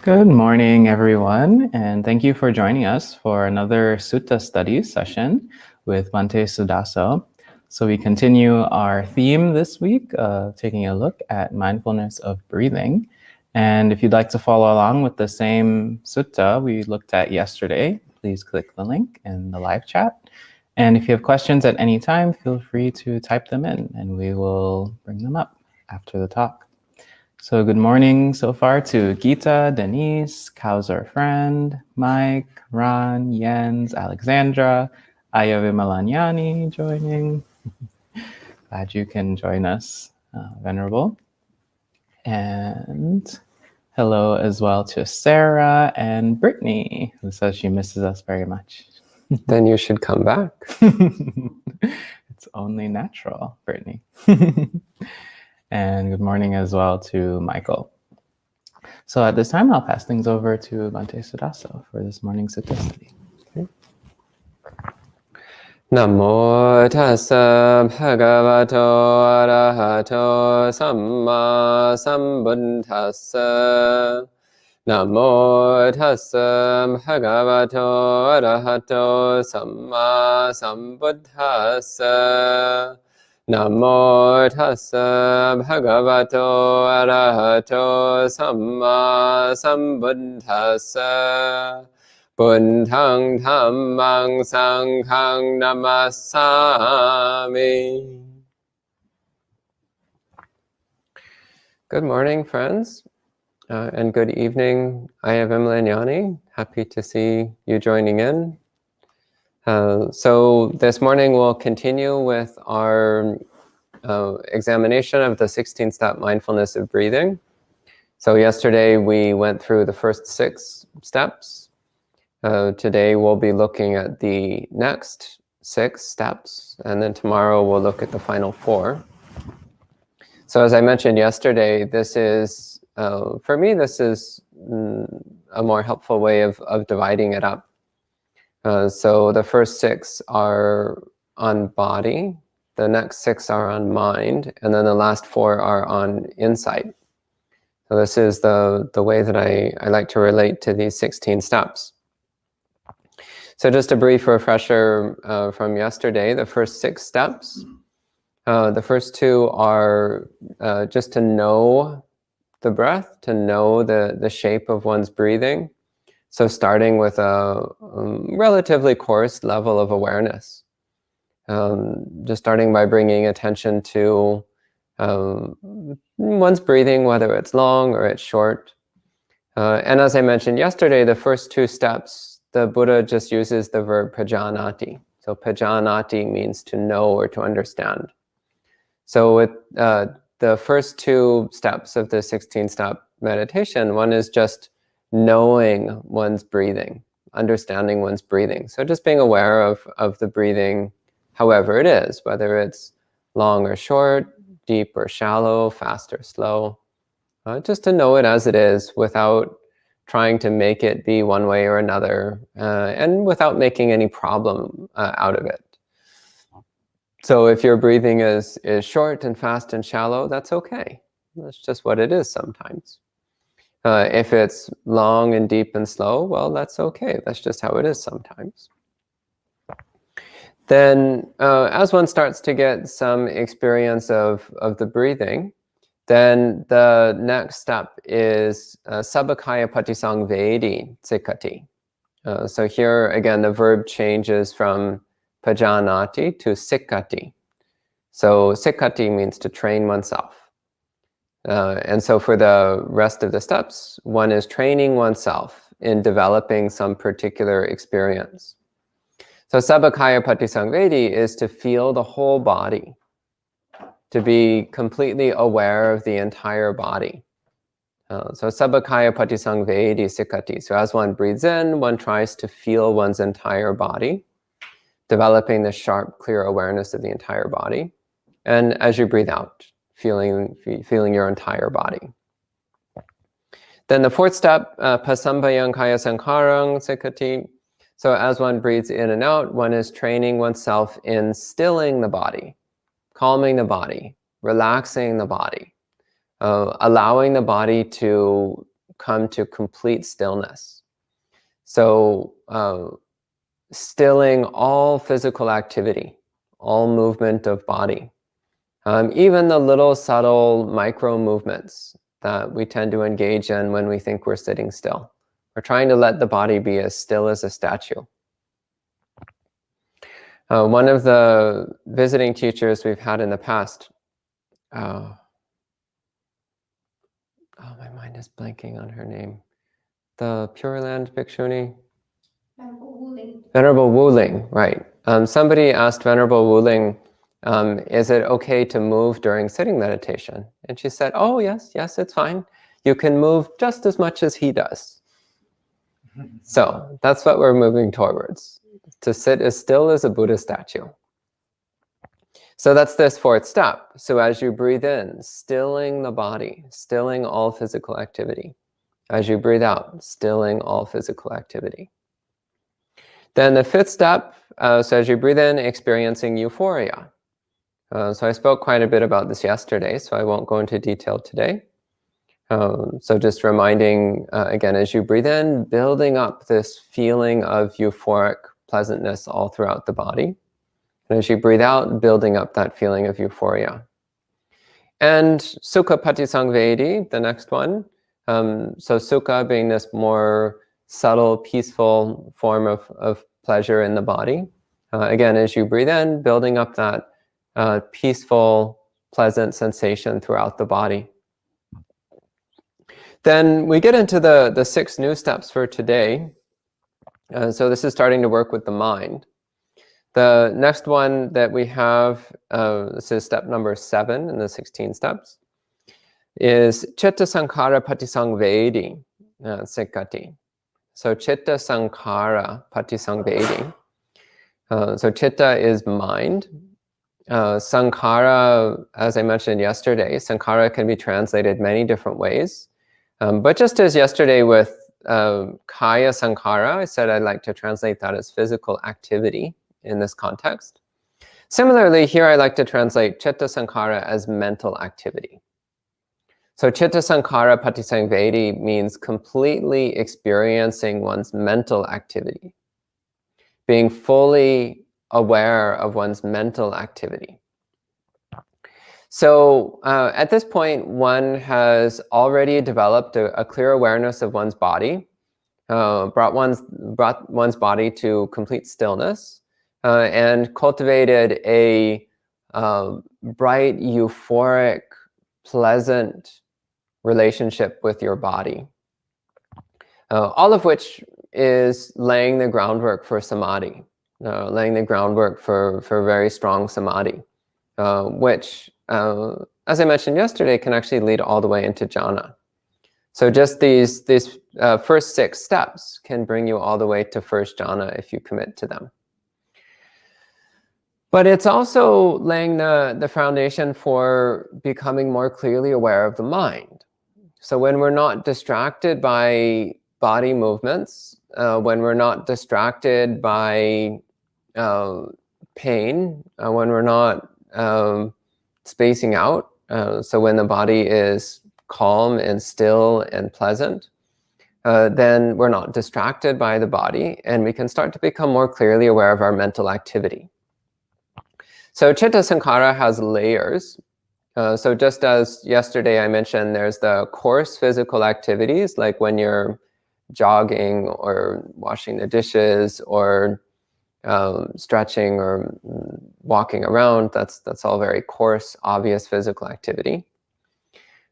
Good morning, everyone, and thank you for joining us for another Sutta studies session with Bhante Suddhaso. So we continue our theme this week, taking a look at mindfulness of breathing. And if you'd like to follow along with the same sutta we looked at yesterday, please click the link in the live chat. And if you have questions at any time, feel free to type them in and we will bring them up after the talk. So good morning so far to Gita, Denise, Kow's our friend, Mike, Ron, Jens, Alexandra, Aya Vimalanyani joining. Glad you can join us, Venerable. And hello as well to Sarah and Brittany, who says she misses us very much. Then you should come back. It's only natural, Brittany. And good morning as well to Michael. So at this time, I'll pass things over to Bhante Suddhaso for this morning's Sutta study. Okay. Namo tassa bhagavato arahato samma sambuddhassa. Namo tassa bhagavato arahato samma sambuddhassa. Namo tassa bhagavato arahato samma sambuddhassa. Buddhaṃ dhammāṃ saṅghāṃ namasāmi. Good morning, friends, and good evening. I am Vimalanyani. Happy to see you joining in. So this morning we'll continue with our examination of the 16-step mindfulness of breathing. So yesterday we went through the first 6 steps. Today we'll be looking at the next 6 steps, and then tomorrow we'll look at the final 4. So as I mentioned yesterday, this is, for me, this is a more helpful way of dividing it up. So the first 6 are on body, the next 6 are on mind, and then the last 4 are on insight. So this is the way that I like to relate to these 16 steps. So just a brief refresher from yesterday, the first 6 steps. The first 2 are just to know the breath, to know the shape of one's breathing. So starting with a relatively coarse level of awareness. Just starting by bringing attention to one's breathing, whether it's long or it's short. And as I mentioned yesterday, the first 2 steps, the Buddha just uses the verb pajanati. So pajanati means to know or to understand. So with the first 2 steps of the 16-step meditation, one is just knowing one's breathing, understanding one's breathing. So just being aware of the breathing, however it is, whether it's long or short, deep or shallow, fast or slow, just to know it as it is without trying to make it be one way or another, and without making any problem out of it. So if your breathing is short and fast and shallow, that's okay. That's just what it is sometimes. If it's long and deep and slow, well, that's okay. That's just how it is sometimes. Then as one starts to get some experience of the breathing, then the next step is sabakaya patisangvedi sikkati. So here, again, the verb changes from pajanati to sikkati. So sikkati means to train oneself. And so for the rest of the steps, one is training oneself in developing some particular experience. So sabakaya patisangvedi is to feel the whole body, to be completely aware of the entire body. So sabakaya patisangvedi sikkati. So as one breathes in, one tries to feel one's entire body, developing this sharp, clear awareness of the entire body. And as you breathe out, feeling your entire body. Then the 4th step, pasambayang kaya sankharang sikkati. So as one breathes in and out, one is training oneself in stilling the body, calming the body, relaxing the body, allowing the body to come to complete stillness. So stilling all physical activity, all movement of body, even the little subtle micro movements that we tend to engage in when we think we're sitting still. We're trying to let the body be as still as a statue. One of the visiting teachers we've had in the past, oh, my mind is blanking on her name. The Pure Land Bhikshuni? Venerable Wuling. Venerable Wuling, right. Somebody asked Venerable Wuling, is it okay to move during sitting meditation? And she said, oh, yes, it's fine. You can move just as much as he does. So that's what we're moving towards, to sit as still as a Buddha statue. So that's this fourth step. So as you breathe in, stilling the body, stilling all physical activity. As you breathe out, stilling all physical activity. Then the fifth step, so as you breathe in, experiencing euphoria. So I spoke quite a bit about this yesterday, so I won't go into detail today. So just reminding, again, as you breathe in, building up this feeling of euphoric pleasantness all throughout the body. And as you breathe out, building up that feeling of euphoria. And sukha patisangvedi, the next one. So sukha being this more subtle, peaceful form of pleasure in the body. Again, as you breathe in, building up that peaceful, pleasant sensation throughout the body. Then we get into the 6 new steps for today. So this is starting to work with the mind. The next one that we have, this is step number 7 in the 16 steps, is Chitta Sankhara Patisangvedi Sikati. So Chitta Sankhara Patisangvedi. So Chitta is mind. Sankhara, as I mentioned yesterday, Sankhara can be translated many different ways. But just as yesterday with Kaya Sankhara, I said I'd like to translate that as physical activity in this context. Similarly, here I like to translate Chitta Sankhara as mental activity. So Chitta Sankhara Patisangvedi means completely experiencing one's mental activity, being fully aware of one's mental activity. So at this point, one has already developed a clear awareness of one's body, brought one's body to complete stillness, and cultivated a bright, euphoric, pleasant relationship with your body. All of which is laying the groundwork for samadhi, laying the groundwork for very strong samadhi, which, as I mentioned yesterday, can actually lead all the way into jhana. So just these first 6 steps can bring you all the way to first jhana if you commit to them. But it's also laying the foundation for becoming more clearly aware of the mind. So when we're not distracted by body movements, when we're not distracted by pain, when we're not spacing out, so when the body is calm and still and pleasant, then we're not distracted by the body, and we can start to become more clearly aware of our mental activity. So Chitta Sankhara has layers. So just as yesterday I mentioned, there's the coarse physical activities, like when you're jogging or washing the dishes or stretching or walking around. That's all very coarse, obvious physical activity.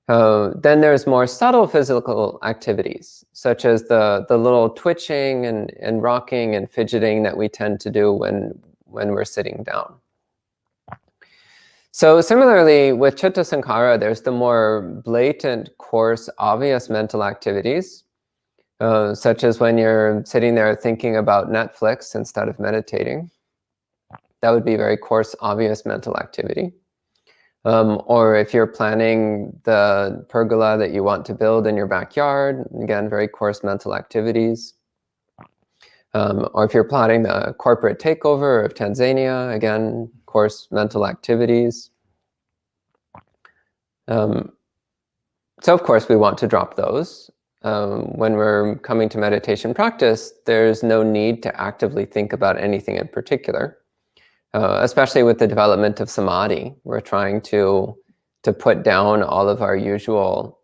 Then there's more subtle physical activities, such as the little twitching and rocking and fidgeting that we tend to do when we're sitting down. So similarly, with Chitta Sankhara, there's the more blatant, coarse, obvious mental activities, such as when you're sitting there thinking about Netflix instead of meditating. That would be very coarse, obvious mental activity. Or if you're planning the pergola that you want to build in your backyard, again, very coarse mental activities. Or if you're plotting the corporate takeover of Tanzania, again, coarse mental activities. So of course we want to drop those. when we're coming to meditation practice, there's no need to actively think about anything in particular, especially with the development of samadhi. We're trying to put down all of our usual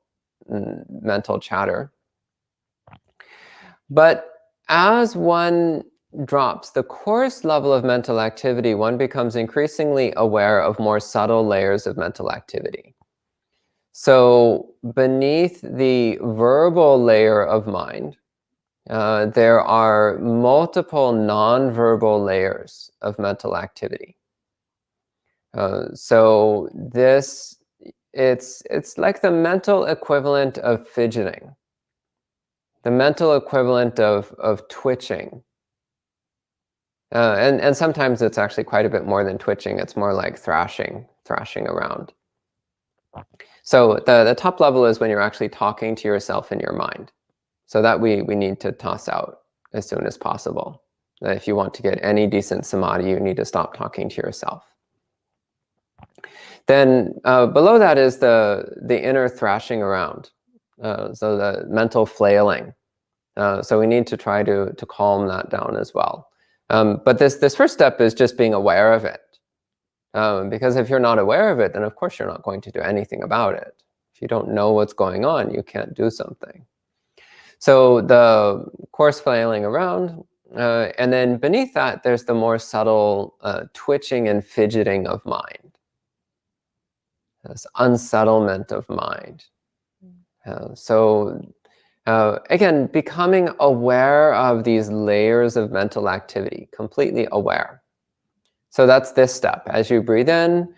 mental chatter. But as one drops the coarse level of mental activity, one becomes increasingly aware of more subtle layers of mental activity. So beneath the verbal layer of mind, there are multiple non-verbal layers of mental activity. So it's like the mental equivalent of fidgeting, the mental equivalent of twitching. And sometimes it's actually quite a bit more than twitching. It's more like thrashing around. So the top level is when you're actually talking to yourself in your mind. So that we need to toss out as soon as possible. If you want to get any decent samadhi, you need to stop talking to yourself. Then below that is the inner thrashing around. So the mental flailing. So we need to try to calm that down as well. But this first step is just being aware of it. Because if you're not aware of it, then of course you're not going to do anything about it. If you don't know what's going on, you can't do something. So the coarse flailing around, and then beneath that, there's the more subtle twitching and fidgeting of mind. This unsettlement of mind. Again, becoming aware of these layers of mental activity, completely aware. So that's this step. As you breathe in,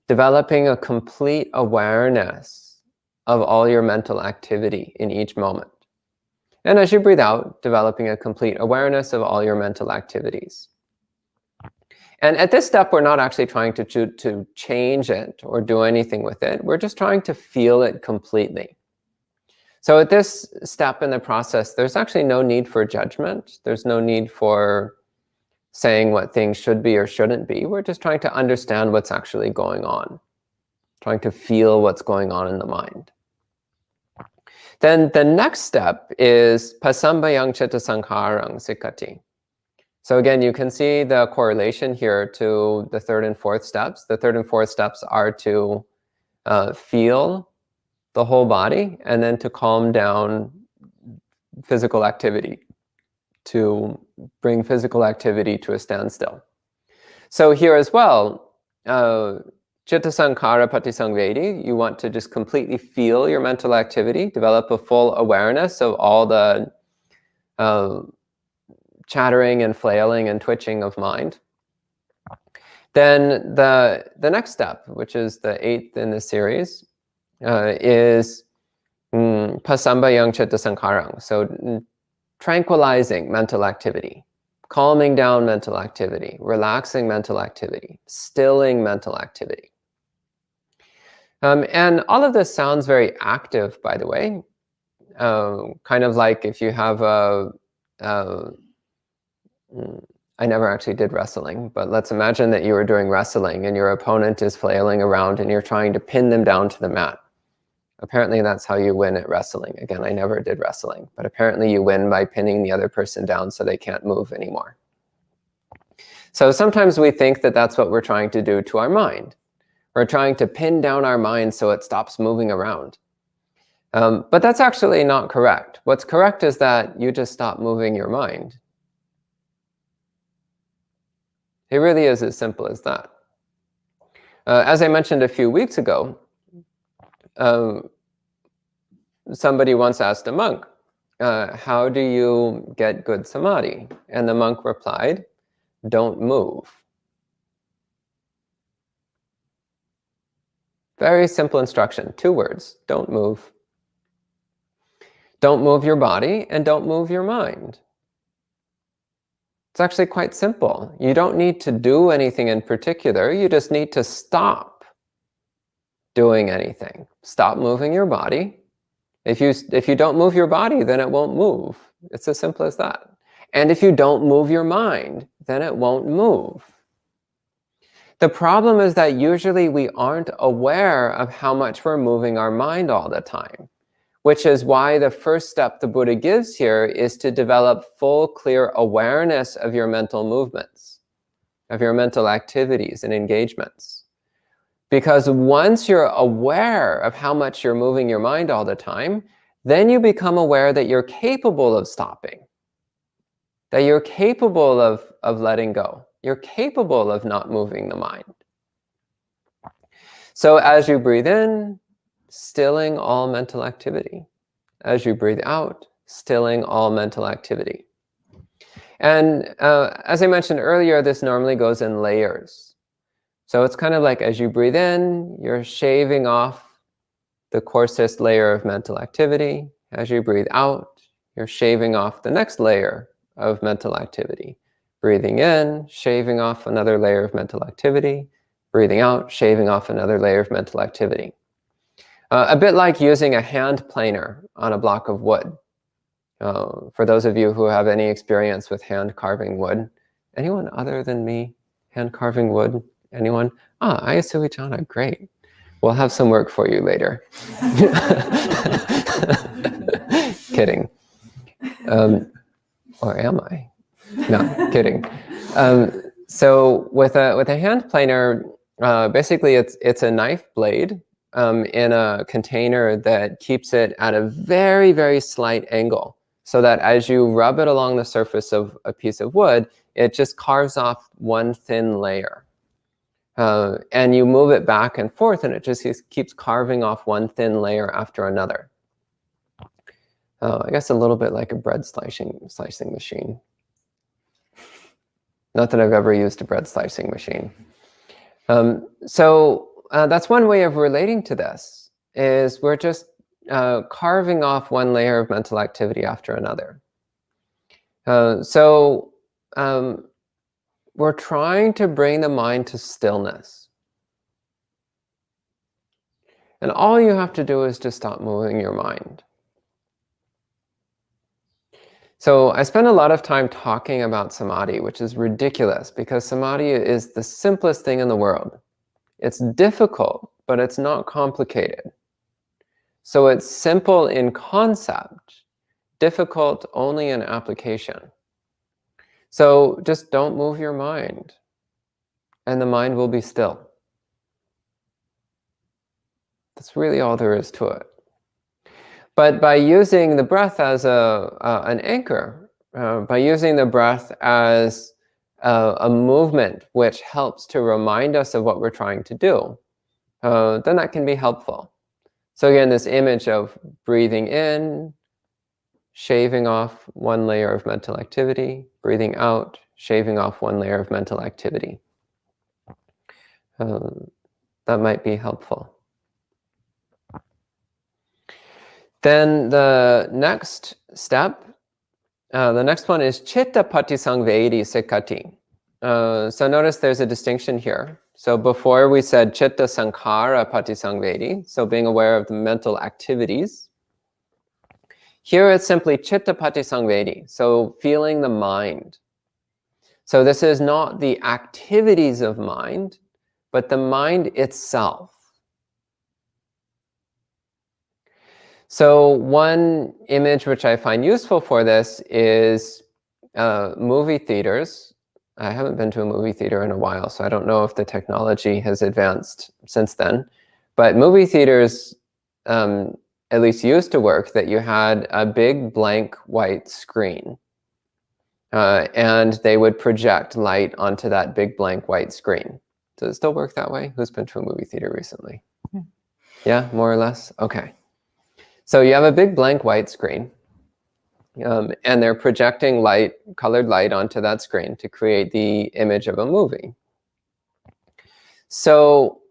developing a complete awareness of all your mental activity in each moment. And as you breathe out, developing a complete awareness of all your mental activities. And at this step, we're not actually trying to change it or do anything with it. We're just trying to feel it completely. So at this step in the process, there's actually no need for judgment. There's no need for saying what things should be or shouldn't be. We're just trying to understand what's actually going on, trying to feel what's going on in the mind. Then the next step is pasambayang chitta sankharang sikkati. So again, you can see the correlation here to the third and fourth steps. The third and fourth steps are to feel the whole body and then to calm down physical activity, to bring physical activity to a standstill. So here as well, Chitta Sankhara Patisangvedi, you want to just completely feel your mental activity, develop a full awareness of all the chattering and flailing and twitching of mind. Then the next step, which is the 8th in this series, is Pasambayang Chitta Sankharang. So tranquilizing mental activity, calming down mental activity, relaxing mental activity, stilling mental activity. And all of this sounds very active, by the way. Kind of like if you have I never actually did wrestling, but let's imagine that you were doing wrestling and your opponent is flailing around and you're trying to pin them down to the mat. Apparently that's how you win at wrestling. Again, I never did wrestling, but apparently you win by pinning the other person down so they can't move anymore. So sometimes we think that that's what we're trying to do to our mind. We're trying to pin down our mind so it stops moving around. But that's actually not correct. What's correct is that you just stop moving your mind. It really is as simple as that. As I mentioned a few weeks ago, somebody once asked a monk, how do you get good samadhi? And the monk replied, don't move. Very simple instruction, 2 words, don't move. Don't move your body and don't move your mind. It's actually quite simple. You don't need to do anything in particular, you just need to stop doing anything. Stop moving your body. If you don't move your body, then it won't move. It's as simple as that. And if you don't move your mind, then it won't move. The problem is that usually we aren't aware of how much we're moving our mind all the time. which is why the first step the Buddha gives here is to develop full, clear awareness of your mental movements, of your mental activities and engagements. Because once you're aware of how much you're moving your mind all the time, then you become aware that you're capable of stopping, that you're capable of letting go. You're capable of not moving the mind. So as you breathe in, stilling all mental activity. As you breathe out, stilling all mental activity. And as I mentioned earlier, this normally goes in layers. So it's kind of like as you breathe in, you're shaving off the coarsest layer of mental activity. As you breathe out, you're shaving off the next layer of mental activity. Breathing in, shaving off another layer of mental activity. Breathing out, shaving off another layer of mental activity. A bit like using a hand planer on a block of wood. For those of you who have any experience with hand carving wood, anyone other than me hand carving wood? Anyone? Ah, Ayasui-chana, great. We'll have some work for you later. Kidding. Or am I? No, kidding. So with a hand planer, basically it's a knife blade in a container that keeps it at a very, very slight angle, so that as you rub it along the surface of a piece of wood, it just carves off one thin layer. And you move it back and forth, and it just keeps carving off one thin layer after another. I guess a little bit like a bread slicing machine. Not that I've ever used a bread slicing machine. So that's one way of relating to this, is we're just carving off one layer of mental activity after another. So we're trying to bring the mind to stillness. And all you have to do is to stop moving your mind. So I spend a lot of time talking about samadhi, which is ridiculous because samadhi is the simplest thing in the world. It's difficult, but it's not complicated. So it's simple in concept, difficult only in application. So just don't move your mind, and the mind will be still. That's really all there is to it. But by using the breath as an anchor, by using the breath as a movement which helps to remind us of what we're trying to do, then that can be helpful. So again, this image of breathing in, shaving off one layer of mental activity, breathing out, shaving off one layer of mental activity. That might be helpful. Then the next step, the next one is Chitta Patisangvedi Sikati. So notice there's a distinction here. So before we said Chitta Sankhara Patisangvedi, so being aware of the mental activities. Here it's simply Chitta Patisangvedi, so feeling the mind. So this is not the activities of mind, but the mind itself. So one image which I find useful for this is movie theaters. I haven't been to a movie theater in a while, so I don't know if the technology has advanced since then. But movie theaters at least used to work that you had a big blank white screen. And they would project light onto that big blank white screen. Does it still work that way? Who's been to a movie theater recently? Yeah, more or less? Okay. So you have a big blank white screen, and they're projecting light, colored light onto that screen to create the image of a movie. So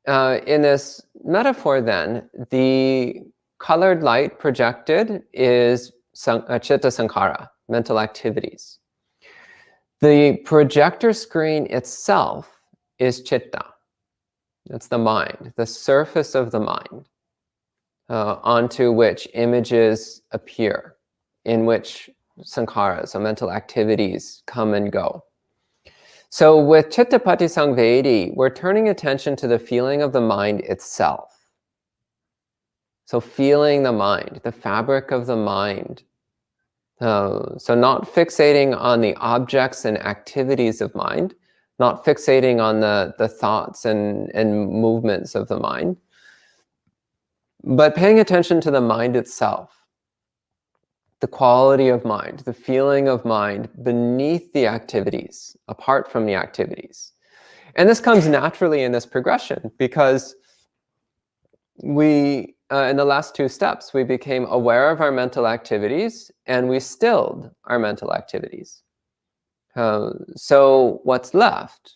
in this metaphor then, the colored light projected is chitta sankhara, mental activities. The projector screen itself is chitta. That's the mind, the surface of the mind. Onto which images appear, in which sankharas, so mental activities, come and go. So with Chitta Patisangvedi, we're turning attention to the feeling of the mind itself. So feeling the mind, the fabric of the mind. So not fixating on the objects and activities of mind, not fixating on the thoughts and movements of the mind, but paying attention to the mind itself, the quality of mind, the feeling of mind beneath the activities, apart from the activities. And this comes naturally in this progression because we, in the last two steps, we became aware of our mental activities and we stilled our mental activities. So what's left?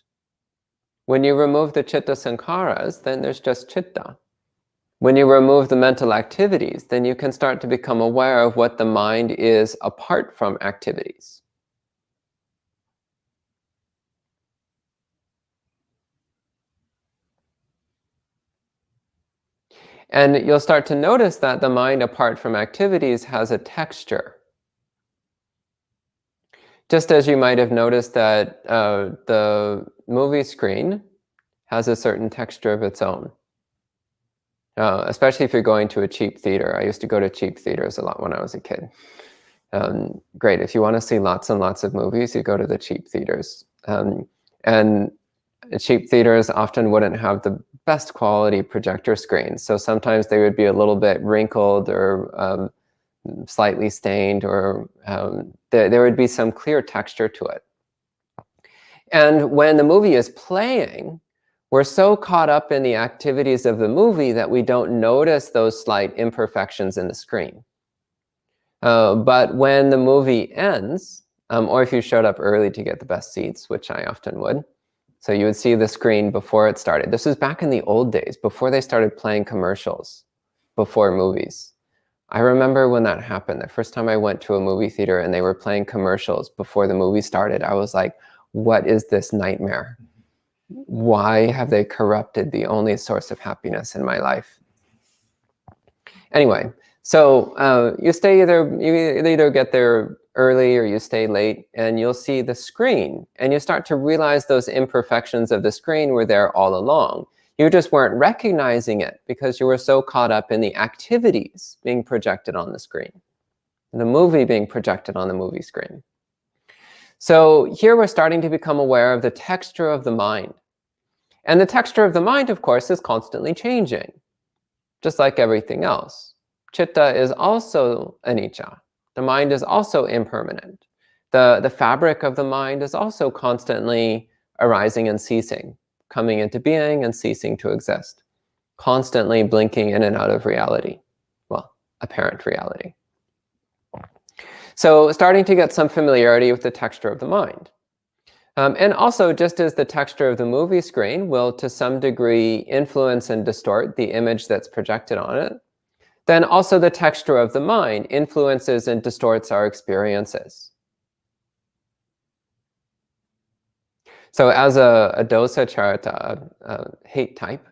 When you remove the chitta sankharas, then there's just chitta. When you remove the mental activities, then you can start to become aware of what the mind is apart from activities. And you'll start to notice that the mind apart from activities has a texture. Just as you might have noticed that the movie screen has a certain texture of its own. Especially if you're going to a cheap theater. I used to go to cheap theaters a lot when I was a kid. Great, if you want to see lots and lots of movies, you go to the cheap theaters. And cheap theaters often wouldn't have the best quality projector screens. So sometimes they would be a little bit wrinkled or slightly stained, or there would be some clear texture to it. And when the movie is playing, we're so caught up in the activities of the movie that we don't notice those slight imperfections in the screen. But when the movie ends, or if you showed up early to get the best seats, which I often would, so you would see the screen before it started. This was back in the old days, before they started playing commercials, before movies. I remember when that happened, the first time I went to a movie theater and they were playing commercials before the movie started, I was like, what is this nightmare? Why have they corrupted the only source of happiness in my life? Anyway, so you either get there early or you stay late, and you'll see the screen, and you start to realize those imperfections of the screen were there all along. You just weren't recognizing it because you were so caught up in the activities being projected on the screen, the movie being projected on the movie screen. So here we're starting to become aware of the texture of the mind. And the texture of the mind, of course, is constantly changing, just like everything else. Chitta is also anicca. The mind is also impermanent. The fabric of the mind is also constantly arising and ceasing, coming into being and ceasing to exist, constantly blinking in and out of reality, well, apparent reality. So starting to get some familiarity with the texture of the mind. And also, just as the texture of the movie screen will to some degree influence and distort the image that's projected on it, then also the texture of the mind influences and distorts our experiences. So as a dosa charita, a hate type,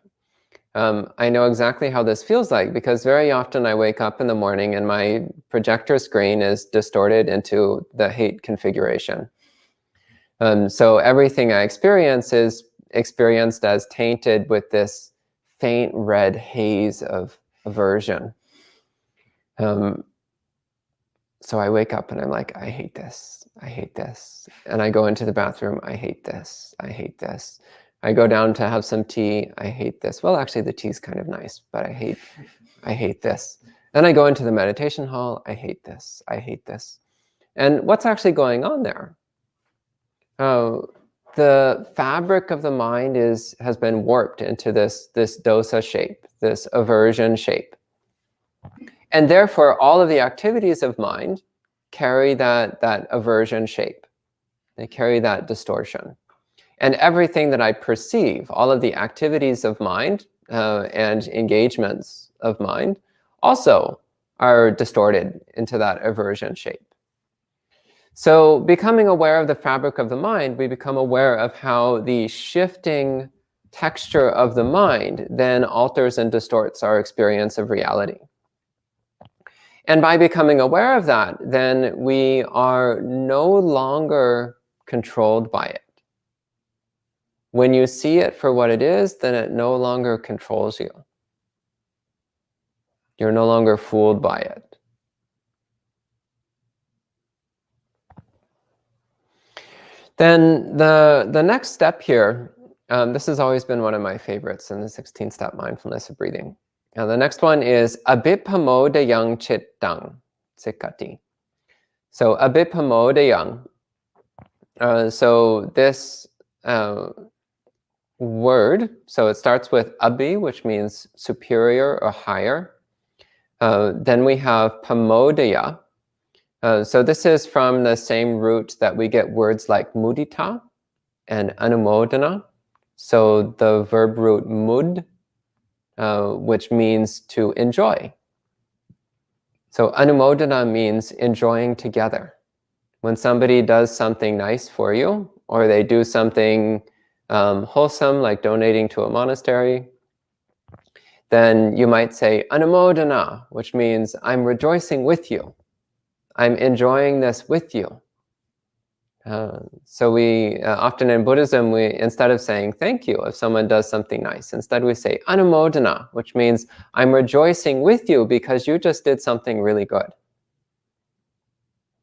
I know exactly how this feels like, because very often I wake up in the morning and my projector screen is distorted into the hate configuration. So everything I experience is experienced as tainted with this faint red haze of aversion. So I wake up and I'm like, I hate this, I hate this. And I go into the bathroom, I hate this, I hate this. I go down to have some tea, I hate this. Well, actually the tea's kind of nice, but I hate this. Then I go into the meditation hall, I hate this, I hate this. And what's actually going on there? The fabric of the mind has been warped into this dosa shape, this aversion shape. And therefore, all of the activities of mind carry that aversion shape. They carry that distortion. And everything that I perceive, all of the activities of mind and engagements of mind also are distorted into that aversion shape. So becoming aware of the fabric of the mind, we become aware of how the shifting texture of the mind then alters and distorts our experience of reality. And by becoming aware of that, then we are no longer controlled by it. When you see it for what it is, then it no longer controls you. You're no longer fooled by it. Then the next step here, this has always been one of my favorites in the 16-step mindfulness of breathing. Now the next one is abhipamodayang chittang sikati. So abhipamodayang. So this word, so it starts with abhi, which means superior or higher. Then we have pamodaya. So this is from the same root that we get words like mudita and anumodana. So the verb root mud, which means to enjoy. So anumodana means enjoying together. When somebody does something nice for you, or they do something wholesome, like donating to a monastery, then you might say anumodana, which means I'm rejoicing with you. I'm enjoying this with you. So we often in Buddhism, we instead of saying thank you if someone does something nice, instead we say anumodana, which means I'm rejoicing with you because you just did something really good.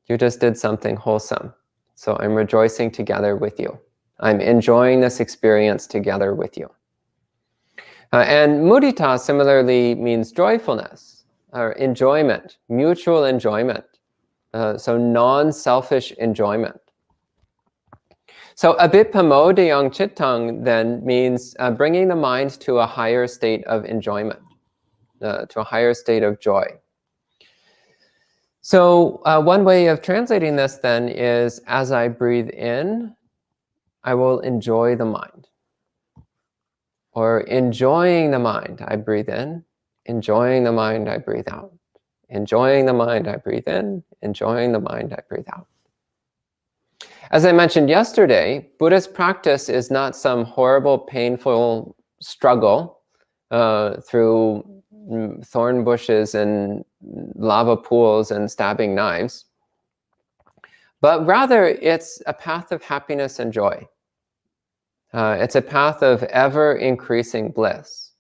You just did something wholesome. So I'm rejoicing together with you. I'm enjoying this experience together with you. And mudita similarly means joyfulness or enjoyment, mutual enjoyment. So non-selfish enjoyment. So abhipamodayang chittang then means bringing the mind to a higher state of enjoyment, to a higher state of joy. So one way of translating this then is, as I breathe in, I will enjoy the mind. Or enjoying the mind, I breathe in. Enjoying the mind, I breathe out. Enjoying the mind, I breathe in. Enjoying the mind, I breathe out. As I mentioned yesterday, Buddhist practice is not some horrible, painful struggle through thorn bushes and lava pools and stabbing knives, but rather it's a path of happiness and joy. It's a path of ever-increasing bliss.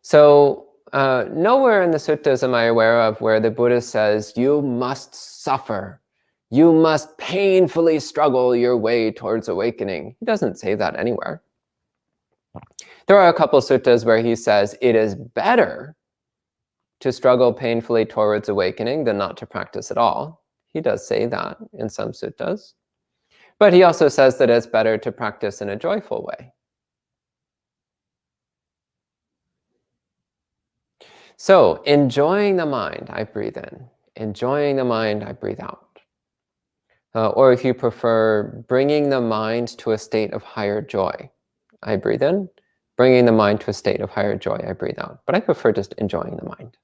So nowhere in the suttas am I aware of where the Buddha says, you must suffer. You must painfully struggle your way towards awakening. He doesn't say that anywhere. There are a couple suttas where he says it is better to struggle painfully towards awakening than not to practice at all. He does say that in some suttas. But he also says that it's better to practice in a joyful way. So, enjoying the mind, I breathe in. Enjoying the mind, I breathe out. Or if you prefer, bringing the mind to a state of higher joy, I breathe in. Bringing the mind to a state of higher joy, I breathe out. But I prefer just enjoying the mind.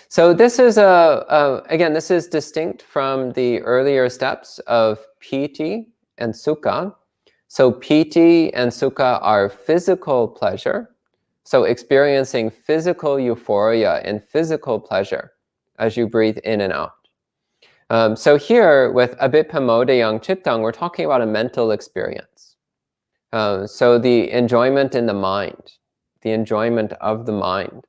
So this is, again, this is distinct from the earlier steps of piti and sukha. So piti and sukha are physical pleasure. So experiencing physical euphoria and physical pleasure as you breathe in and out. So here with abhipamodayang chittang, we're talking about a mental experience. So the enjoyment in the mind, the enjoyment of the mind.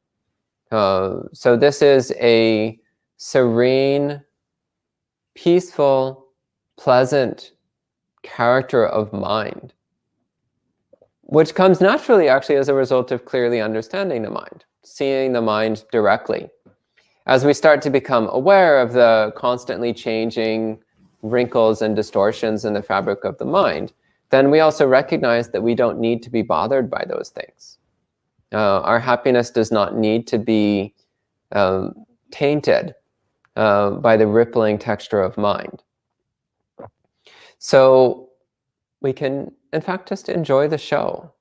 So this is a serene, peaceful, pleasant character of mind, which comes naturally actually as a result of clearly understanding the mind, seeing the mind directly. As we start to become aware of the constantly changing wrinkles and distortions in the fabric of the mind, then we also recognize that we don't need to be bothered by those things. Our happiness does not need to be tainted by the rippling texture of mind. So we can, in fact, just enjoy the show.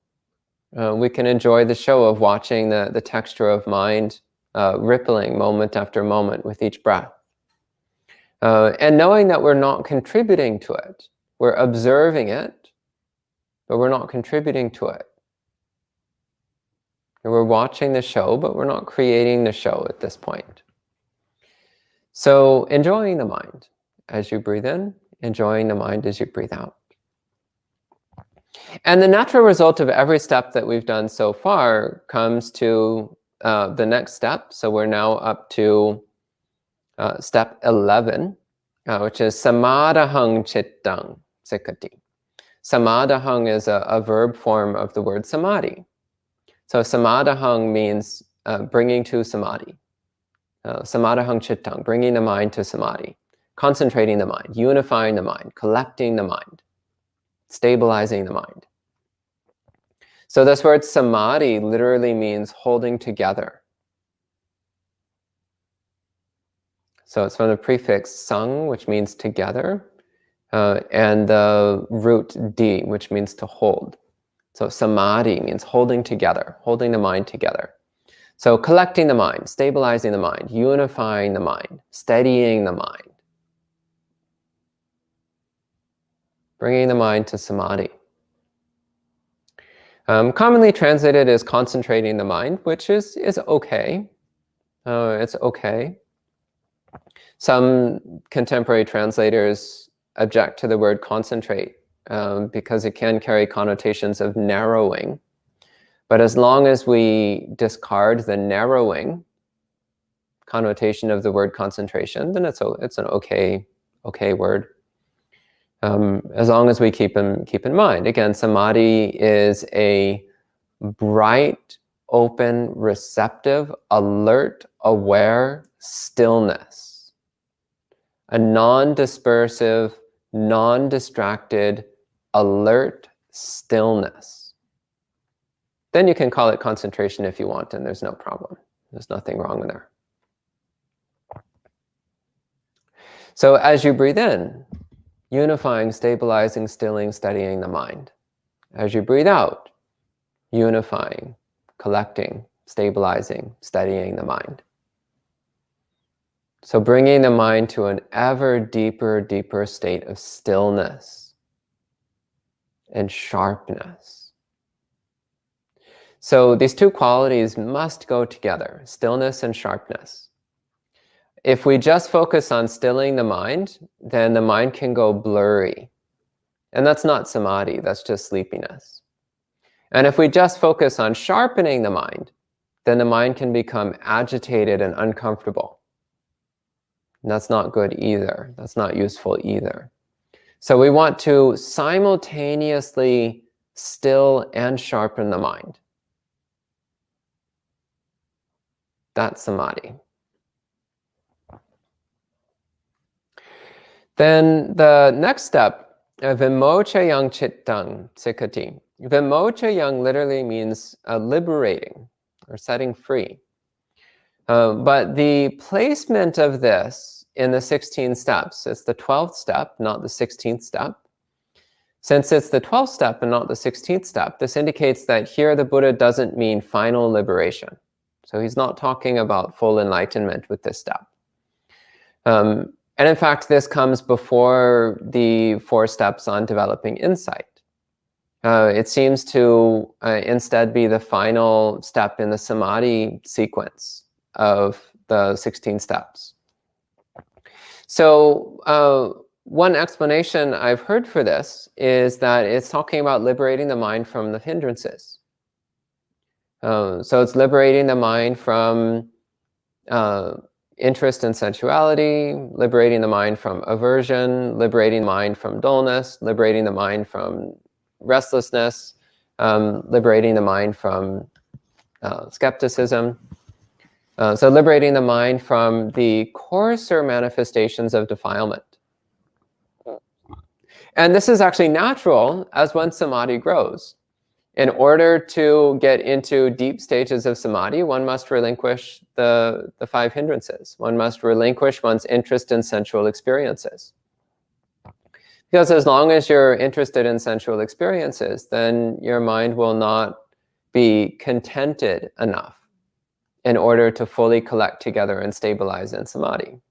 We can enjoy the show of watching the texture of mind rippling moment after moment with each breath. And knowing that we're not contributing to it. We're observing it, but we're not contributing to it. We're watching the show, but we're not creating the show at this point. So enjoying the mind as you breathe in, enjoying the mind as you breathe out. And the natural result of every step that we've done so far comes to the next step. So we're now up to step 11, which is samadahang chittang sikati. Samadahang is a verb form of the word samadhi. So samadahang means bringing to samadhi. Samadahang chittang, bringing the mind to samadhi. Concentrating the mind, unifying the mind, collecting the mind, stabilizing the mind. So this word samadhi literally means holding together. So it's from the prefix sang, which means together, and the root di, which means to hold. So samadhi means holding together, holding the mind together. So collecting the mind, stabilizing the mind, unifying the mind, steadying the mind, bringing the mind to samadhi. Commonly translated as concentrating the mind, which is okay. It's okay. Some contemporary translators object to the word concentrate because it can carry connotations of narrowing. But as long as we discard the narrowing connotation of the word concentration, then it's an okay word. As long as we keep in mind. Again, samadhi is a bright, open, receptive, alert, aware stillness. A non-dispersive, non-distracted, alert stillness. Then you can call it concentration if you want, and there's no problem. There's nothing wrong there. So as you breathe in, unifying, stabilizing, stilling, steadying the mind. As you breathe out, unifying, collecting, stabilizing, steadying the mind. So bringing the mind to an ever deeper state of stillness and sharpness. So these two qualities must go together, stillness and sharpness. If we just focus on stilling the mind, then the mind can go blurry. And that's not samadhi, that's just sleepiness. And if we just focus on sharpening the mind, then the mind can become agitated and uncomfortable. And that's not good either. That's not useful either. So we want to simultaneously still and sharpen the mind. That's samadhi. Then the next step, vimochayang chittang sikati. Vimochayang literally means liberating or setting free. But the placement of this in the 16 steps, it's the 12th step, not the 16th step. Since it's the 12th step and not the 16th step, this indicates that here the Buddha doesn't mean final liberation. So he's not talking about full enlightenment with this step. And in fact, this comes before the 4 steps on developing insight. It seems to instead be the final step in the samadhi sequence of the 16 steps. So one explanation I've heard for this is that it's talking about liberating the mind from the hindrances. So it's liberating the mind from interest in sensuality, liberating the mind from aversion, liberating the mind from dullness, liberating the mind from restlessness, liberating the mind from skepticism. So liberating the mind from the coarser manifestations of defilement. And this is actually natural as one samadhi grows. In order to get into deep stages of samadhi, one must relinquish the 5 hindrances. One must relinquish one's interest in sensual experiences. Because as long as you're interested in sensual experiences, then your mind will not be contented enough in order to fully collect together and stabilize in samadhi.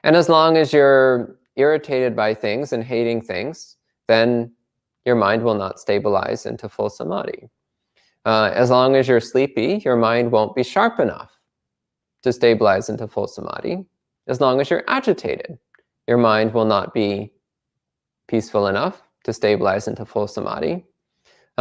And as long as you're irritated by things and hating things, then your mind will not stabilize into full samadhi. As long as you're sleepy, your mind won't be sharp enough to stabilize into full samadhi. As long as you're agitated, your mind will not be peaceful enough to stabilize into full samadhi.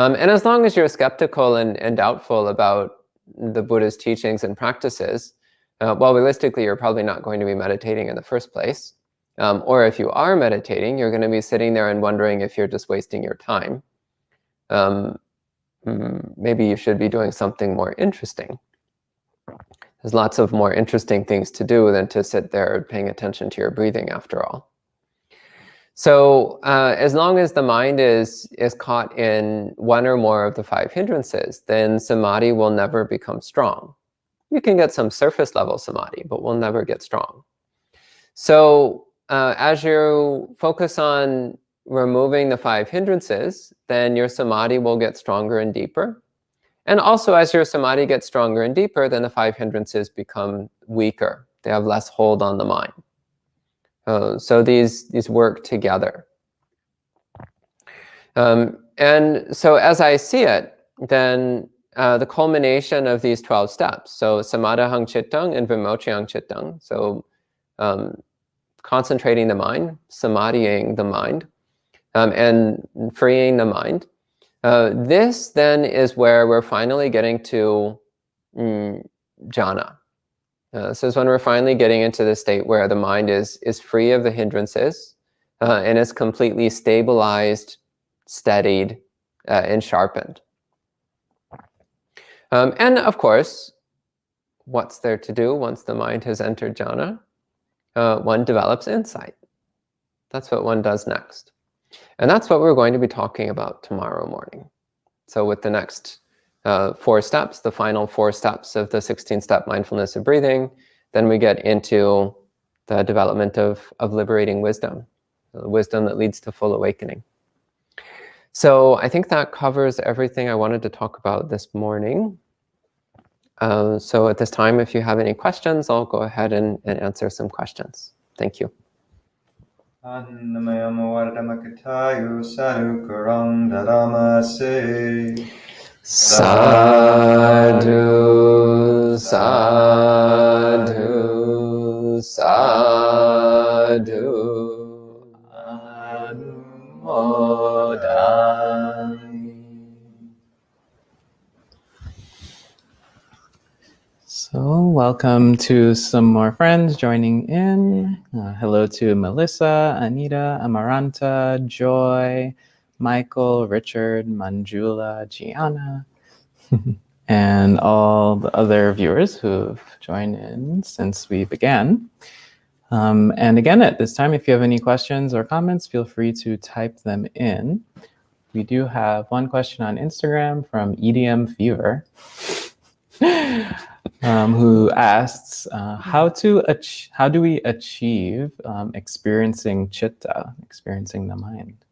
And as long as you're skeptical and doubtful about the Buddha's teachings and practices, well, realistically, you're probably not going to be meditating in the first place. Or if you are meditating, you're going to be sitting there and wondering if you're just wasting your time. Maybe you should be doing something more interesting. There's lots of more interesting things to do than to sit there paying attention to your breathing, after all. So as long as the mind is caught in one or more of the 5 hindrances, then samadhi will never become strong. You can get some surface level samadhi, but will never get strong. So as you focus on removing the 5 hindrances, then your samadhi will get stronger and deeper. And also, as your samadhi gets stronger and deeper, then the 5 hindrances become weaker. They have less hold on the mind. So these work together. And so as I see it, then the culmination of these 12 steps, so samadhahang chittang and vimochayang chittang, so concentrating the mind, samadhiing the mind, and freeing the mind, this then is where we're finally getting to jhana. This is when we're finally getting into the state where the mind is free of the hindrances and is completely stabilized, steadied, and sharpened. And of course, what's there to do once the mind has entered jhana? One develops insight. That's what one does next. And that's what we're going to be talking about tomorrow morning. So with the next 4 steps, the final 4 steps of the 16-step mindfulness of breathing, then we get into the development of liberating wisdom, the wisdom that leads to full awakening. So I think that covers everything I wanted to talk about this morning. So at this time, if you have any questions, I'll go ahead and answer some questions. Thank you. Sadhu, sadhu, sadhu. Anumodami. So welcome to some more friends joining in. Hello to Melissa, Anita, Amaranta, Joy, Michael, Richard, Manjula, Gianna, and all the other viewers who've joined in since we began. And again, at this time, if you have any questions or comments, feel free to type them in. We do have one question on Instagram from EDM Fever, who asks, how do we achieve experiencing chitta, experiencing the mind?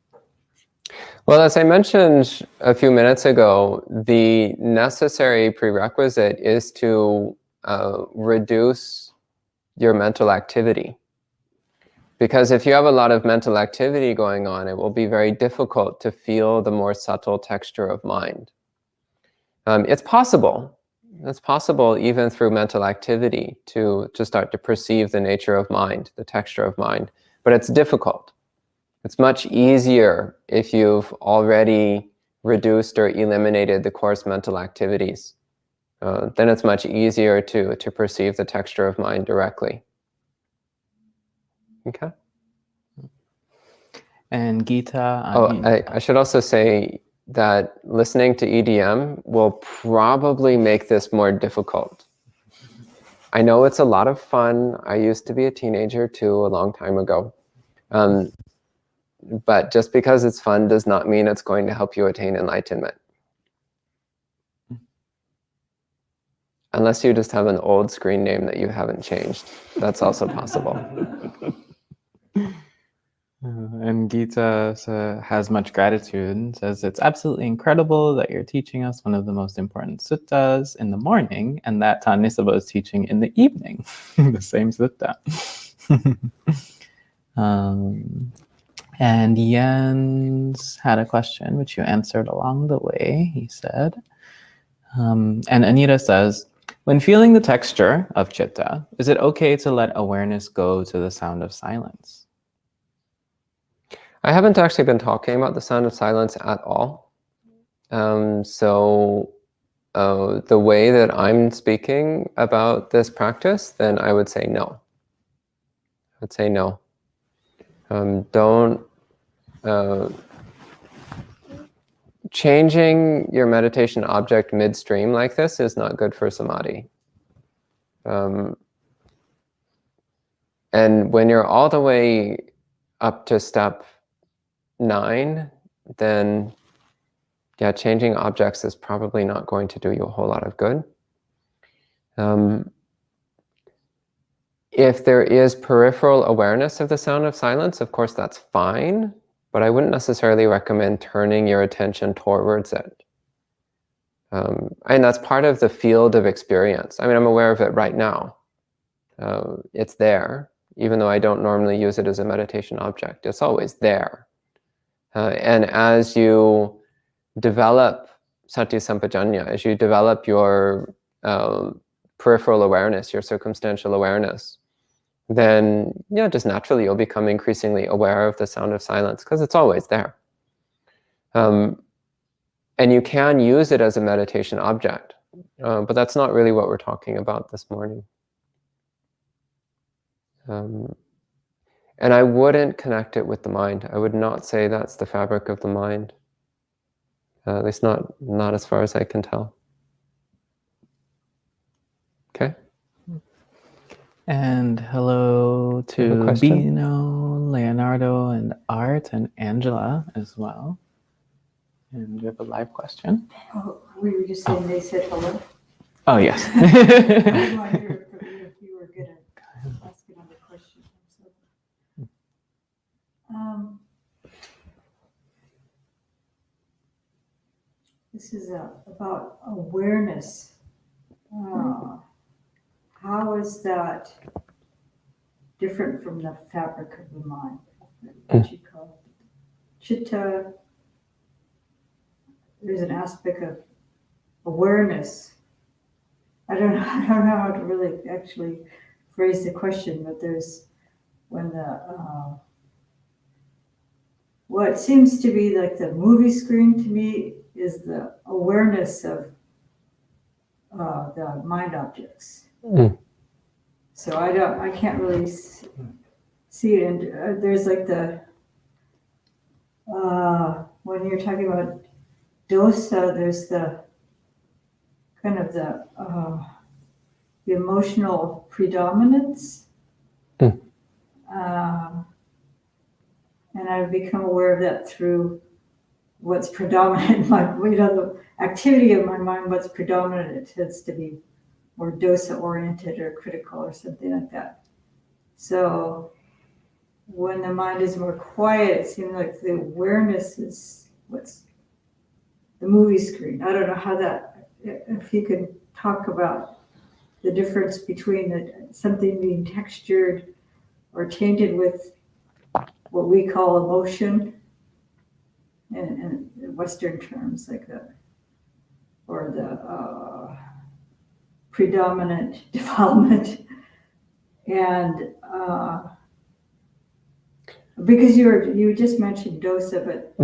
Well, as I mentioned a few minutes ago, the necessary prerequisite is to reduce your mental activity. Because if you have a lot of mental activity going on, it will be very difficult to feel the more subtle texture of mind. It's possible. It's possible even through mental activity to start to perceive the nature of mind, the texture of mind, but it's difficult. It's much easier if you've already reduced or eliminated the coarse mental activities. Then it's much easier to perceive the texture of mind directly. Okay. And Gita. I should also say that listening to EDM will probably make this more difficult. I know it's a lot of fun. I used to be a teenager too a long time ago. But just because it's fun does not mean it's going to help you attain enlightenment. Unless you just have an old screen name that you haven't changed. That's also possible. And Gita has much gratitude and says, it's absolutely incredible that you're teaching us one of the most important suttas in the morning, and that Tanisaba is teaching in the evening, the same sutta. And Jens had a question, which you answered along the way, he said. And Anita says, when feeling the texture of chitta, is it okay to let awareness go to the sound of silence? I haven't actually been talking about the sound of silence at all. So the way that I'm speaking about this practice, then I would say no. I would say no. Don't changing your meditation object midstream like this is not good for samadhi. And when you're all the way up to step 9, then yeah, changing objects is probably not going to do you a whole lot of good. If there is peripheral awareness of the sound of silence, of course, that's fine, but I wouldn't necessarily recommend turning your attention towards it. And that's part of the field of experience. I mean, I'm aware of it right now. It's there, even though I don't normally use it as a meditation object. It's always there. And as you develop sati sampajanya, as you develop your peripheral awareness, your circumstantial awareness, then just naturally you'll become increasingly aware of the sound of silence because it's always there. And you can use it as a meditation object, but that's not really what we're talking about this morning. And I wouldn't connect it with the mind. I would not say that's the fabric of the mind. At least not as far as I can tell. Okay. And hello to Bino, Leonardo, and Art, and Angela as well. And we have a live question. Oh, we were just saying they said hello. Oh, yes. I was wondering if you were good at asking another question. This is about awareness. How is that different from the fabric of the mind? What you call it? Chitta. There's an aspect of awareness. I don't know how to really actually phrase the question, but there's when the what seems to be like the movie screen to me is the awareness of the mind objects. So I can't really see it. And there's like the when you're talking about dosa, there's the kind of the emotional predominance. And I've become aware of that through what's predominant in my, the activity of my mind, what's predominant, it tends to be more dosa oriented or critical or something like that. So when the mind is more quiet, it seems like the awareness is what's the movie screen. I don't know how that, if you could talk about the difference between something being textured or tainted with what we call emotion in Western terms, like or the predominant development, and because you just mentioned dosa, but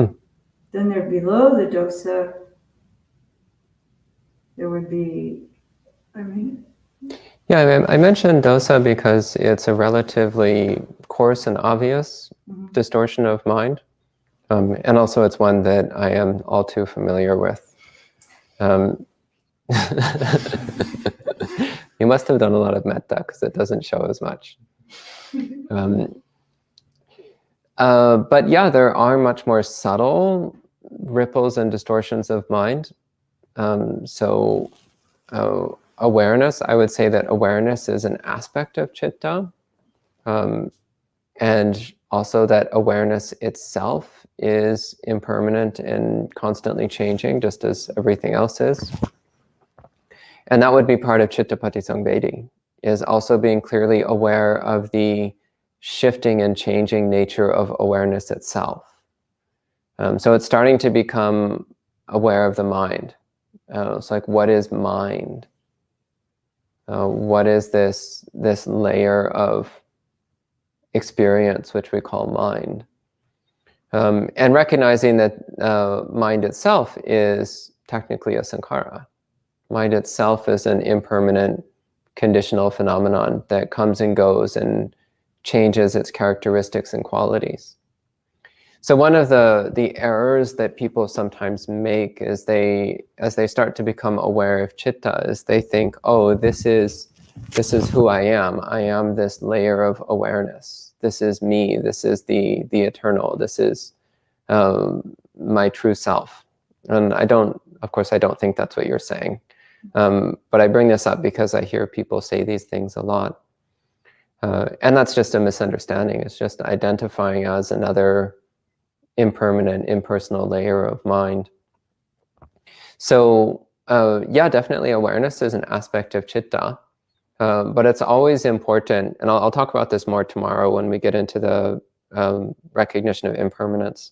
then there below the dosa there would be, Yeah, I mentioned dosa because it's a relatively coarse and obvious distortion of mind. And also it's one that I am all too familiar with. You must have done a lot of metta because it doesn't show as much. But yeah, there are much more subtle ripples and distortions of mind. So awareness, I would say that awareness is an aspect of citta. And also that awareness itself is impermanent and constantly changing, just as everything else is. And that would be part of citta patisambhedi, is also being clearly aware of the shifting and changing nature of awareness itself. So it's starting to become aware of the mind. It's like, what is mind? What is this layer of experience which we call mind? And recognizing that mind itself is technically a sankhara. Mind itself is an impermanent, conditional phenomenon that comes and goes and changes its characteristics and qualities. So one of the errors that people sometimes make is as they start to become aware of chitta, is they think, oh, this is who I am. I am this layer of awareness. This is me. This is the eternal. This is my true self. And of course, I don't think that's what you're saying. But I bring this up because I hear people say these things a lot. And that's just a misunderstanding. It's just identifying as another impermanent, impersonal layer of mind. So yeah, definitely awareness is an aspect of chitta, but it's always important, and I'll talk about this more tomorrow when we get into the recognition of impermanence.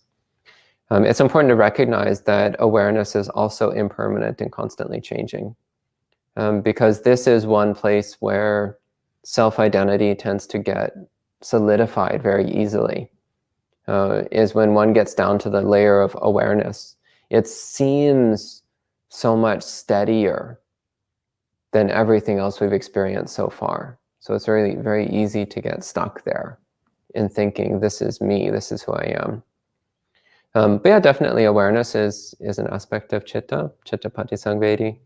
It's important to recognize that awareness is also impermanent and constantly changing, because this is one place where self-identity tends to get solidified very easily. Is when one gets down to the layer of awareness. It seems so much steadier than everything else we've experienced so far. So it's really very easy to get stuck there in thinking, this is me, this is who I am. But yeah, definitely awareness is an aspect of chitta patisangvedi.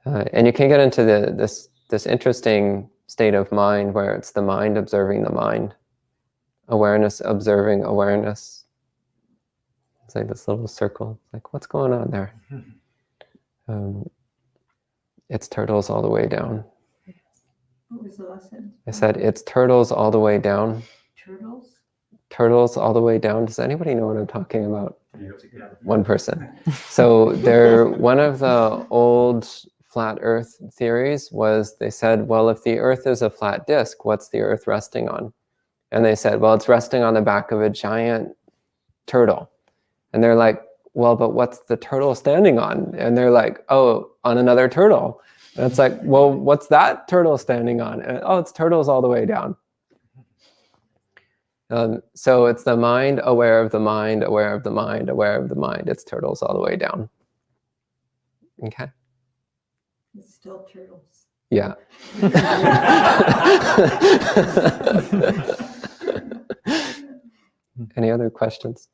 And you can get into this interesting state of mind where it's the mind observing the mind. Awareness observing awareness. It's like this little circle. It's like, what's going on there? It's turtles all the way down. What was the last sentence? I said, it's turtles all the way down. Turtles? Turtles all the way down. Does anybody know what I'm talking about? One person. So one of the old flat earth theories was, they said, well, if the earth is a flat disk, what's the earth resting on? And they said, well, it's resting on the back of a giant turtle. And they're like, well, but what's the turtle standing on? And they're like, oh, on another turtle. And it's like, well, what's that turtle standing on? And, oh, it's turtles all the way down. So it's the mind aware of the mind, aware of the mind, aware of the mind. It's turtles all the way down. Okay. It's still turtles. Yeah. Any other questions?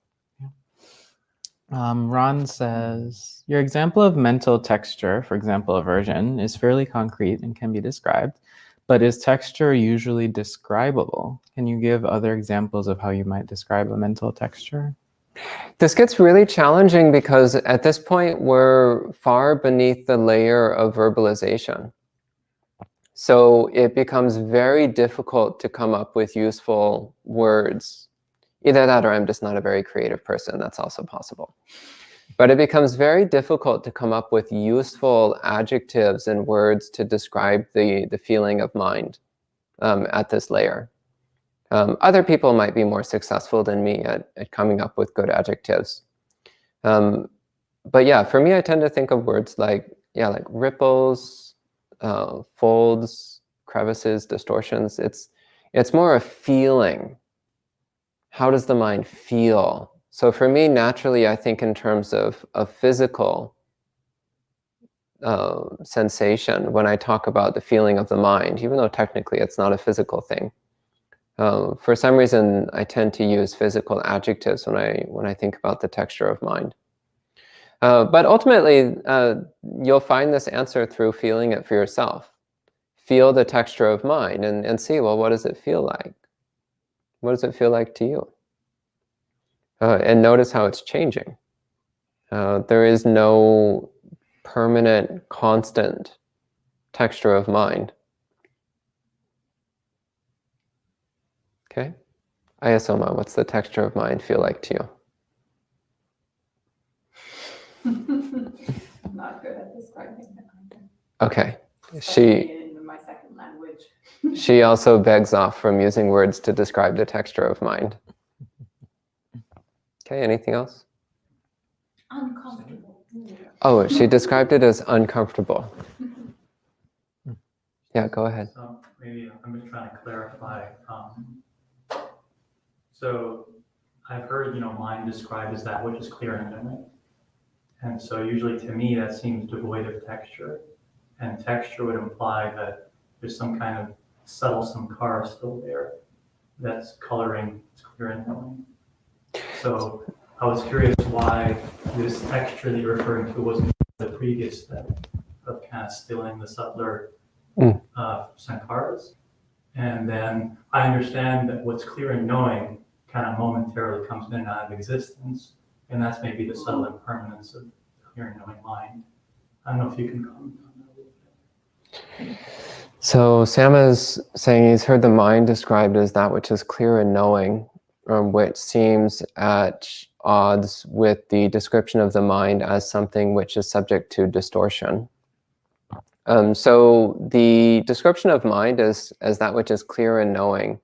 Ron says, your example of mental texture, for example, aversion, is fairly concrete and can be described, but is texture usually describable? Can you give other examples of how you might describe a mental texture? This gets really challenging because at this point, we're far beneath the layer of verbalization. So it becomes very difficult to come up with useful words. Either that or I'm just not a very creative person. That's also possible. But it becomes very difficult to come up with useful adjectives and words to describe the feeling of mind at this layer. Other people might be more successful than me at coming up with good adjectives. But yeah, for me, I tend to think of words like ripples, folds, crevices, distortions. It's more a feeling. How does the mind feel? So for me, naturally, I think in terms of a physical sensation when I talk about the feeling of the mind, even though technically it's not a physical thing. For some reason, I tend to use physical adjectives when I think about the texture of mind. But ultimately, you'll find this answer through feeling it for yourself. Feel the texture of mind and see, well, what does it feel like? What does it feel like to you? And notice how it's changing. There is no permanent, constant texture of mind. Okay? Ayasoma, what's the texture of mind feel like to you? I'm not good at describing it. Okay. Especially in my second language. She also begs off from using words to describe the texture of mind. Okay, anything else? Uncomfortable. Oh, she described it as uncomfortable. Yeah, go ahead. So maybe I'm just trying to clarify. So I've heard, mind described as that which is clear and knowing. And so usually to me, that seems devoid of texture. And texture would imply that there's some kind of subtle samkara still there that's coloring its clear and knowing. So I was curious why this texture that you're referring to wasn't the previous step of kind of stilling the subtler sankharas. And then I understand that what's clear and knowing kind of momentarily comes in and out of existence, and that's maybe the subtle impermanence of clear and knowing mind. I don't know if you can comment on that a little bit. So Sam is saying he's heard the mind described as that which is clear and knowing, which seems at odds with the description of the mind as something which is subject to distortion. So the description of mind as that which is clear and knowing,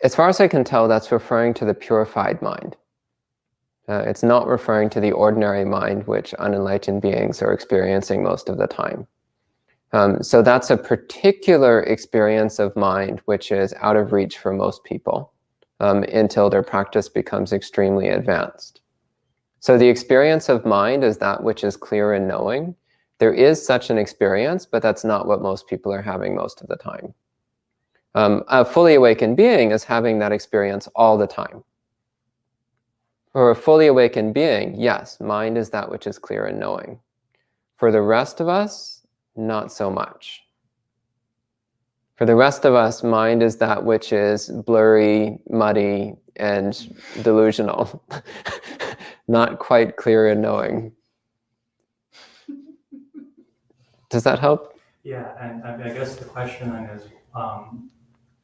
as far as I can tell, that's referring to the purified mind. It's not referring to the ordinary mind, which unenlightened beings are experiencing most of the time. So that's a particular experience of mind which is out of reach for most people until their practice becomes extremely advanced. So the experience of mind is that which is clear and knowing. There is such an experience, but that's not what most people are having most of the time. A fully awakened being is having that experience all the time. For a fully awakened being, yes, mind is that which is clear and knowing. For the rest of us, not so much. For the rest of us, mind is that which is blurry, muddy, and delusional. Not quite clear and knowing. Does that help? Yeah, and I guess the question then is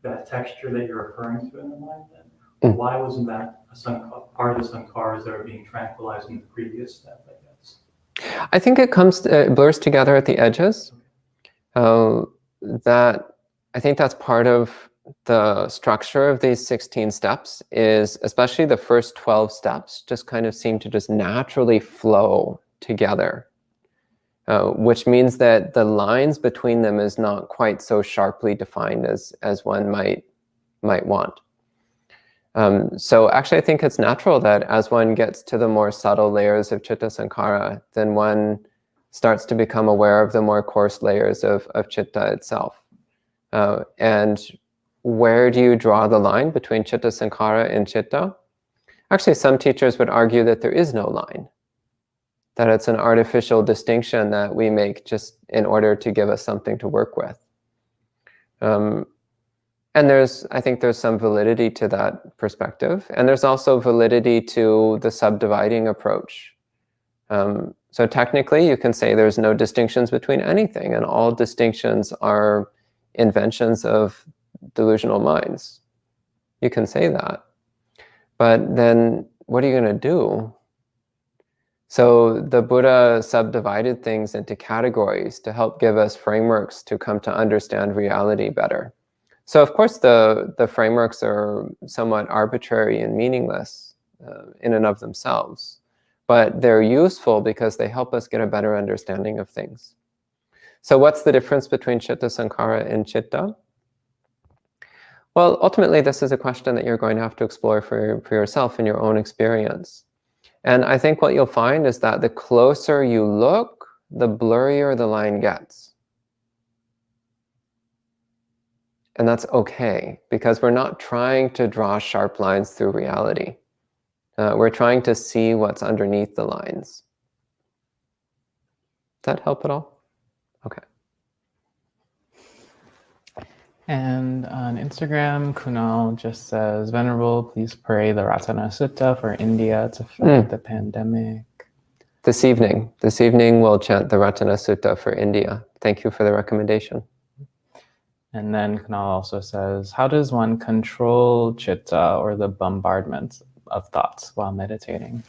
that texture that you're referring to in the mind, then, why wasn't that part of the sankharas that are being tranquilized in the previous step, I guess? I think it blurs together at the edges. I think that's part of the structure of these 16 steps is, especially the first 12 steps, just kind of seem to just naturally flow together, which means that the lines between them is not quite so sharply defined as one might want. So actually, I think it's natural that as one gets to the more subtle layers of chitta sankhara, then one starts to become aware of the more coarse layers of chitta itself. And where do you draw the line between chitta sankhara and chitta? Actually, some teachers would argue that there is no line, that it's an artificial distinction that we make just in order to give us something to work with. And I think there's some validity to that perspective. And there's also validity to the subdividing approach. So technically, you can say there's no distinctions between anything, and all distinctions are inventions of delusional minds. You can say that. But then what are you going to do? So the Buddha subdivided things into categories to help give us frameworks to come to understand reality better. So of course the frameworks are somewhat arbitrary and meaningless in and of themselves, but they're useful because they help us get a better understanding of things. So what's the difference between chitta sankhara and chitta? Well, ultimately, this is a question that you're going to have to explore for yourself in your own experience. And I think what you'll find is that the closer you look, the blurrier the line gets. And that's okay, because we're not trying to draw sharp lines through reality. We're trying to see what's underneath the lines. Does that help at all? Okay. And on Instagram, Kunal just says, Venerable, please pray the Ratana Sutta for India to fight the pandemic. This evening we'll chant the Ratana Sutta for India. Thank you for the recommendation. And then Kunal also says, how does one control chitta, or the bombardment of thoughts, while meditating?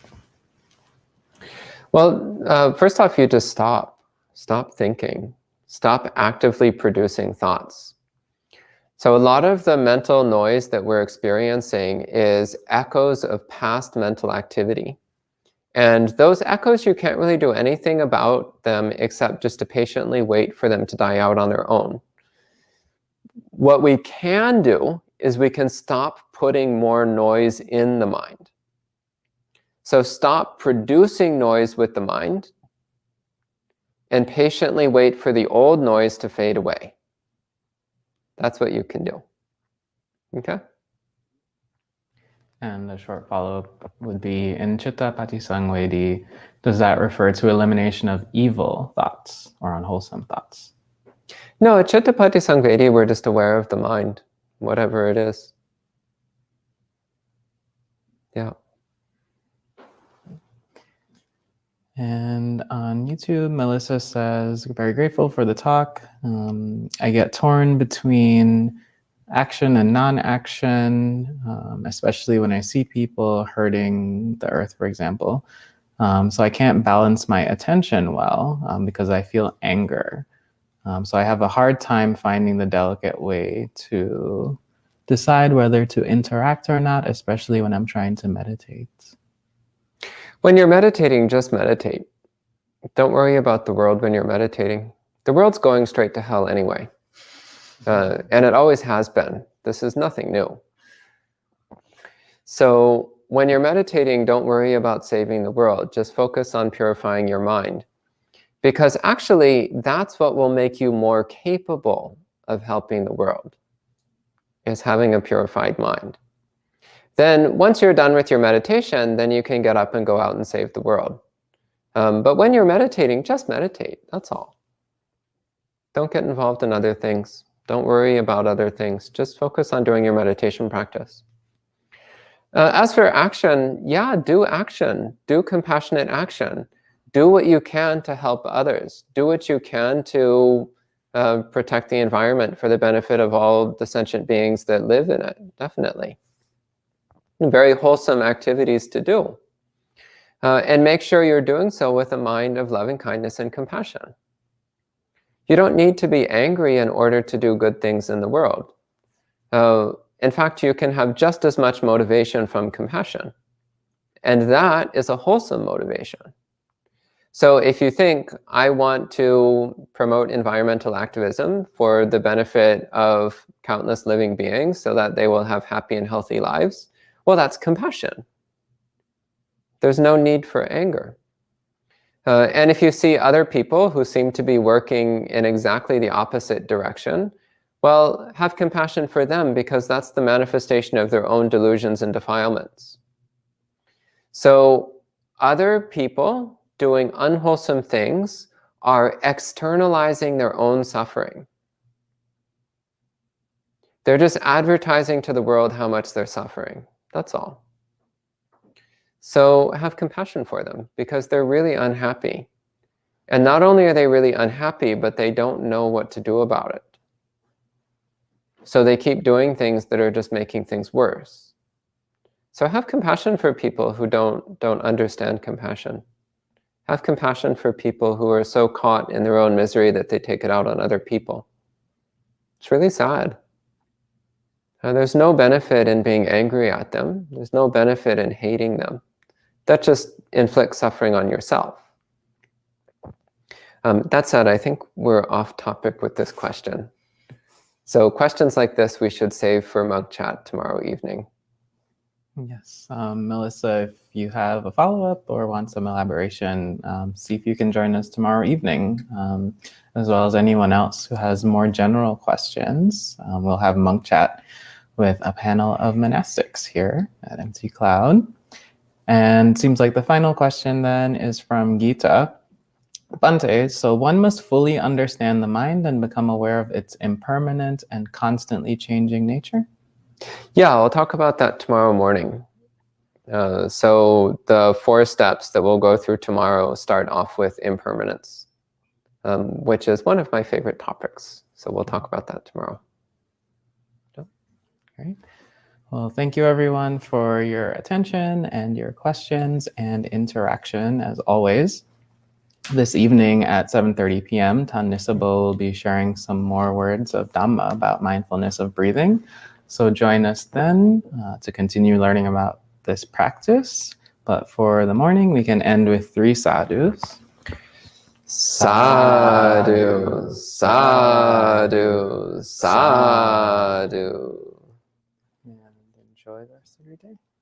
Well, first off, you just stop thinking, stop actively producing thoughts. So a lot of the mental noise that we're experiencing is echoes of past mental activity. And those echoes, you can't really do anything about them except just to patiently wait for them to die out on their own. What we can do is we can stop putting more noise in the mind. So stop producing noise with the mind and patiently wait for the old noise to fade away. That's what you can do. Okay? And a short follow-up would be, in Chitta Patisangvedi, does that refer to elimination of evil thoughts or unwholesome thoughts? No, at Chitta Patisangvedi, we're just aware of the mind, whatever it is. Yeah. And on YouTube, Melissa says, very grateful for the talk. I get torn between action and non-action, especially when I see people hurting the earth, for example. So I can't balance my attention well because I feel anger. So I have a hard time finding the delicate way to decide whether to interact or not, especially when I'm trying to meditate. When you're meditating, just meditate. Don't worry about the world when you're meditating. The world's going straight to hell anyway. And it always has been. This is nothing new. So when you're meditating, don't worry about saving the world. Just focus on purifying your mind. Because actually, that's what will make you more capable of helping the world, is having a purified mind. Then once you're done with your meditation, then you can get up and go out and save the world. But when you're meditating, just meditate. That's all. Don't get involved in other things. Don't worry about other things. Just focus on doing your meditation practice. As for action, yeah, do action. Do compassionate action. Do what you can to help others. Do what you can to protect the environment for the benefit of all the sentient beings that live in it, definitely. Very wholesome activities to do. And make sure you're doing so with a mind of loving kindness and compassion. You don't need to be angry in order to do good things in the world. In fact, you can have just as much motivation from compassion. And that is a wholesome motivation. So if you think, I want to promote environmental activism for the benefit of countless living beings so that they will have happy and healthy lives, well, that's compassion. There's no need for anger. And if you see other people who seem to be working in exactly the opposite direction, well, have compassion for them, because that's the manifestation of their own delusions and defilements. So other people doing unwholesome things are externalizing their own suffering. They're just advertising to the world how much they're suffering. That's all. So have compassion for them, because they're really unhappy. And not only are they really unhappy, but they don't know what to do about it. So they keep doing things that are just making things worse. So have compassion for people who don't understand compassion. Have compassion for people who are so caught in their own misery that they take it out on other people. It's really sad. There's no benefit in being angry at them. There's no benefit in hating them. That just inflicts suffering on yourself. That said, I think we're off topic with this question. So questions like this we should save for monk chat tomorrow evening. Yes. Melissa, if you have a follow-up or want some elaboration, see if you can join us tomorrow evening, as well as anyone else who has more general questions. We'll have monk chat with a panel of monastics here at MC Cloud. And seems like the final question then is from Gita. Bhante, so one must fully understand the mind and become aware of its impermanent and constantly changing nature? Yeah, I'll talk about that tomorrow morning. So the 4 steps that we'll go through tomorrow start off with impermanence, which is one of my favorite topics. So we'll talk about that tomorrow. Great. Well, thank you everyone for your attention and your questions and interaction as always. This evening at 7:30 p.m., Tan Nisabo will be sharing some more words of Dhamma about mindfulness of breathing. So join us then to continue learning about this practice. But for the morning, we can end with 3 sadhus. Sadhu, sadhu, sadhu. And enjoy every day.